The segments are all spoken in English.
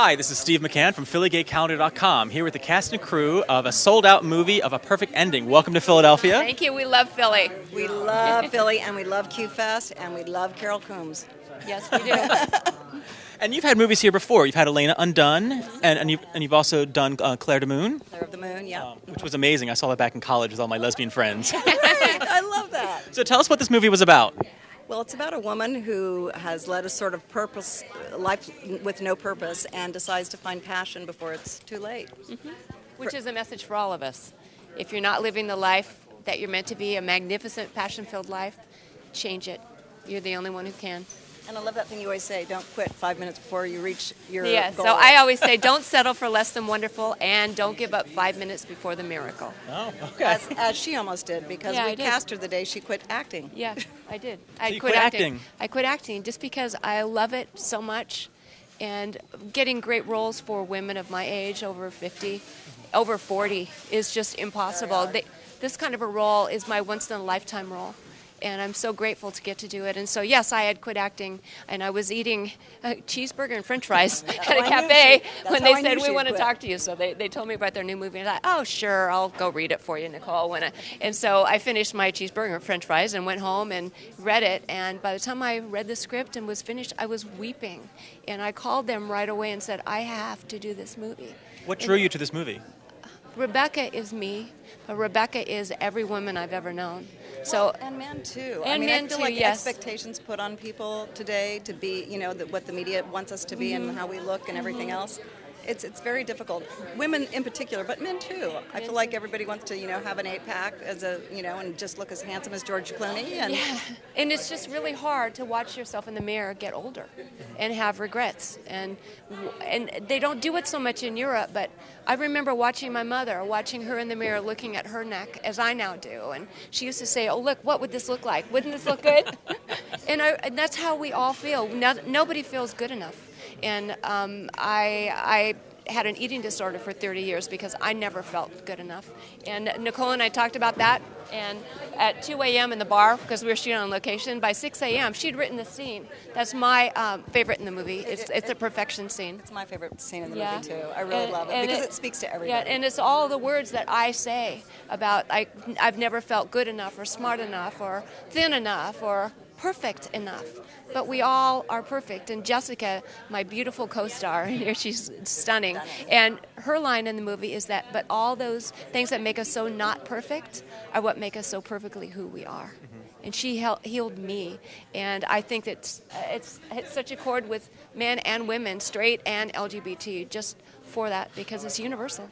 Hi, this is Steve McCann from PhillyGayCalendar.com, here with the cast and crew of a sold-out movie of A Perfect Ending. Welcome to Philadelphia. Thank you. We love Philly. We love Philly, and we love QFest, and we love Carol Coombs. Yes, we do. And you've had movies here before. You've had Elena Undone, and you've also done Claire de Moon. Claire of the Moon, yeah. Which was amazing. I saw that back in college with all my lesbian friends. I love that. So tell us what this movie was about. Well, it's about a woman who has led a sort of life with no purpose and decides to find passion before it's too late. Mm-hmm. Which is a message for all of us. If you're not living the life that you're meant to be, a magnificent, passion-filled life, change it. You're the only one who can. And I love that thing you always say, don't quit 5 minutes before you reach your goal. So I always say, don't settle for less than wonderful, and don't give up 5 minutes before the miracle. Oh, okay. As she almost did, because we cast her the day she quit acting. Yeah, I did. I quit acting. I quit acting just because I love it so much, and getting great roles for women of my age, over 50, over 40, is just impossible. This kind of a role is my once-in-a-lifetime role. And I'm so grateful to get to do it. And so, yes, I had quit acting, and I was eating a cheeseburger and french fries at a cafe when they said, we want to talk to you. So they told me about their new movie, and I thought, oh, sure, I'll go read it for you, Nicole. And so I finished my cheeseburger and french fries and went home and read it. And by the time I read the script and was finished, I was weeping. And I called them right away and said, I have to do this movie. What drew you to this movie? Rebecca is me, but Rebecca is every woman I've ever known. So and men too. And men I feel too, like yes. expectations put on people today to be, what the media wants us to be and how we look and everything else. It's very difficult. Women in particular, but men too. I feel like everybody wants to, have an 8-pack as a, and just look as handsome as George Clooney. And and it's just really hard to watch yourself in the mirror get older and have regrets. And they don't do it so much in Europe, but I remember watching my mother, watching her in the mirror, looking at her neck, as I now do. And she used to say, oh, look, what would this look like? Wouldn't this look good? and that's how we all feel. Nobody feels good enough. And I had an eating disorder for 30 years because I never felt good enough. And Nicole and I talked about that. And at 2 a.m. in the bar, because we were shooting on location, by 6 a.m. she'd written the scene. That's my favorite in the movie. It's a perfection scene. It's my favorite scene in the movie, too. I really love it because it speaks to everybody. Yeah, and it's all the words that I say about I've never felt good enough or smart enough or thin enough or perfect enough. But we all are perfect. And Jessica, my beautiful co-star, here she's stunning. And her line in the movie is that, but all those things that make us so not perfect are what make us so perfectly who we are. Mm-hmm. And she healed me. And I think that it's such a chord with men and women, straight and LGBT, just for that, because it's universal.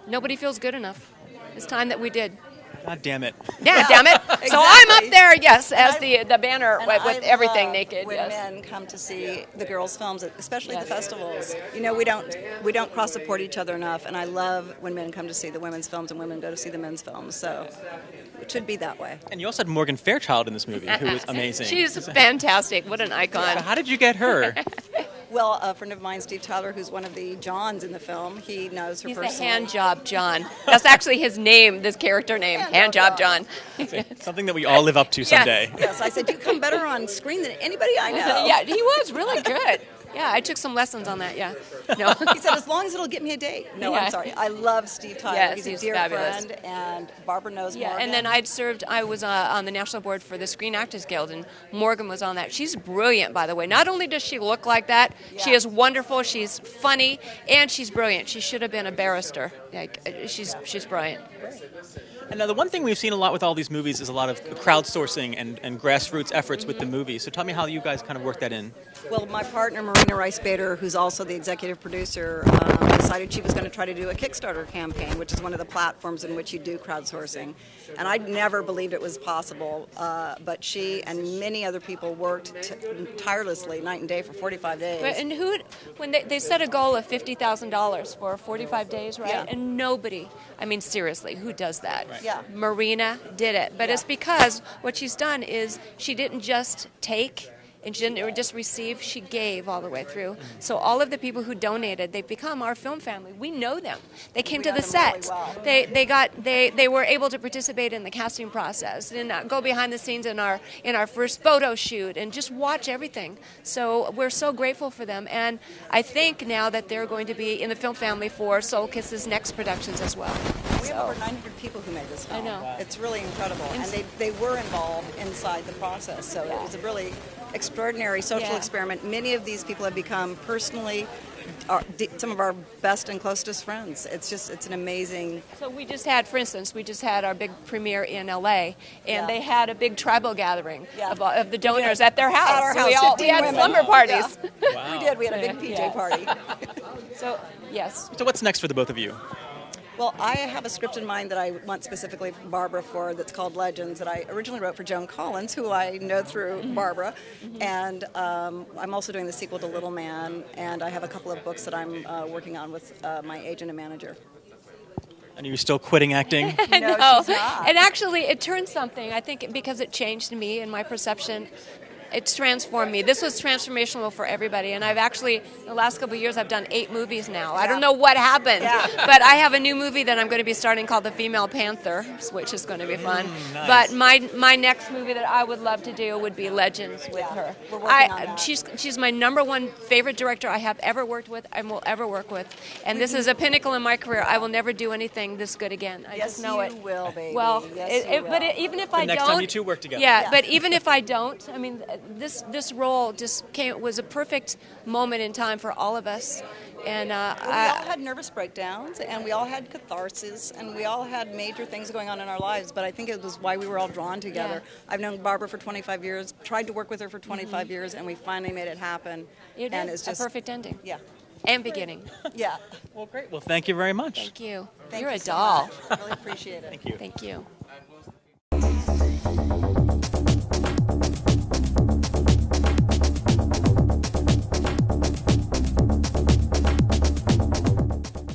Nobody feels good enough. It's time that we did. God damn it. Yeah, damn it. Exactly. So I'm up there, yes, as the banner with everything naked. When men come to see the girls' films, especially the festivals. We don't cross-support each other enough, and I love when men come to see the women's films and women go to see the men's films. So it should be that way. And you also had Morgan Fairchild in this movie, who was amazing. She's fantastic. What an icon. So how did you get her? Well, a friend of mine, Steve Tyler, who's one of the Johns in the film, he knows her personally. He's the hand job John. That's actually his name, this character name, hand job John. Something that we all live up to someday. Yes, I said, you come better on screen than anybody I know. Yeah, he was really good. Yeah, I took some lessons on that, No. He said, as long as it'll get me a date. No, I'm sorry. I love Steve Tyler. Yes, he's a dear fabulous friend, and Barbara knows Morgan. And then I was on the National Board for the Screen Actors Guild, and Morgan was on that. She's brilliant, by the way. Not only does she look like that, she is wonderful, she's funny, and she's brilliant. She should have been a barrister. She's brilliant. And now the one thing we've seen a lot with all these movies is a lot of crowdsourcing and grassroots efforts with the movies. So tell me how you guys kind of work that in. Well, my partner, Marina Rice-Bader, who's also the executive producer, decided she was going to try to do a Kickstarter campaign, which is one of the platforms in which you do crowdsourcing. And I never believed it was possible, but she and many other people worked tirelessly, night and day, for 45 days. And when they set a goal of $50,000 for 45 days, right? Yeah. And nobody, seriously, who does that? Right. Yeah. Marina did it. But it's because what she's done is she didn't just take And she didn't just receive, she gave all the way through. So all of the people who donated, they've become our film family. We know them. They came to the set. Really well. They were able to participate in the casting process and go behind the scenes in our first photo shoot and just watch everything. So we're so grateful for them. And I think now that they're going to be in the film family for Soul Kiss's next productions as well. We have over 900 people who made this film. I know. Wow. It's really incredible. And they were involved inside the process. So it was a really extraordinary social experiment. Many of these people have become personally some of our best and closest friends. It's an amazing... So we just had, for instance, our big premiere in LA, and they had a big tribal gathering of the donors at their house. At our house, we had slumber parties. Yeah. Wow. We did. We had a big PJ party. So, yes. So what's next for the both of you? Well, I have a script in mind that I want specifically for Barbara for that's called Legends that I originally wrote for Joan Collins, who I know through Barbara. And I'm also doing the sequel to Little Man, and I have a couple of books that I'm working on with my agent and manager. And are you still quitting acting? No, she's not. And actually, it turned something, I think, because it changed me and my perception. It's transformed me. This was transformational for everybody. And I've actually, in the last couple of years, I've done 8 movies now. I don't know what happened. But I have a new movie that I'm going to be starting called The Female Panther, which is going to be fun. Nice. But my next movie that I would love to do would be Legends with her. We're working on that. She's my number one favorite director I have ever worked with and will ever work with. And this is a pinnacle in my career. I will never do anything this good again. I just know it. Yes, you will, baby. Well, but even if I don't... Next time you two work together. Yeah, but even if I don't, I mean... This role just was a perfect moment in time for all of us, and we all had nervous breakdowns, and we all had catharsis, and we all had major things going on in our lives. But I think it was why we were all drawn together. Yeah. I've known Barbara for 25 years, tried to work with her for 25 years, and we finally made it happen. And it's just a perfect ending. Yeah. And beginning. Yeah. Well, great. Well, thank you very much. Thank you. Thank You're you a so doll. much. Really appreciate it. Thank you. Thank you.